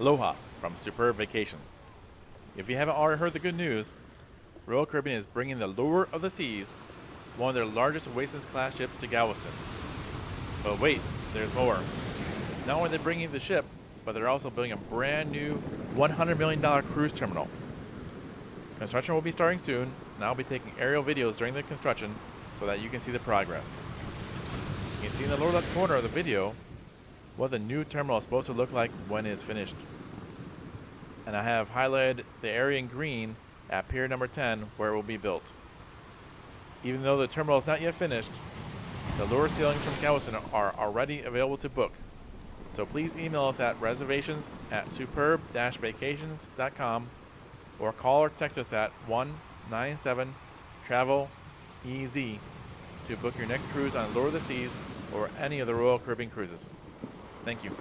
Aloha from Superb Vacations. If you haven't already heard the good news, Royal Caribbean is bringing the Allure of the Seas, one of their largest Oasis-class ships, to Galveston. But wait, there's more. Not only are they bringing the ship, but they're also building a brand new $100 million cruise terminal. Construction will be starting soon, and I'll be taking aerial videos during the construction so that you can see the progress. You can see in the lower left corner of the video what the new terminal is supposed to look like when it's finished. And I have highlighted the area in green at pier number 10 where it will be built. Even though the terminal is not yet finished, the lure sailings from Galveston are already available to book. So please email us at reservations@superb-vacations.com or call or text us at 197-TRAVEL-EZ to book your next cruise on Allure of the Seas or any of the Royal Caribbean cruises. Thank you.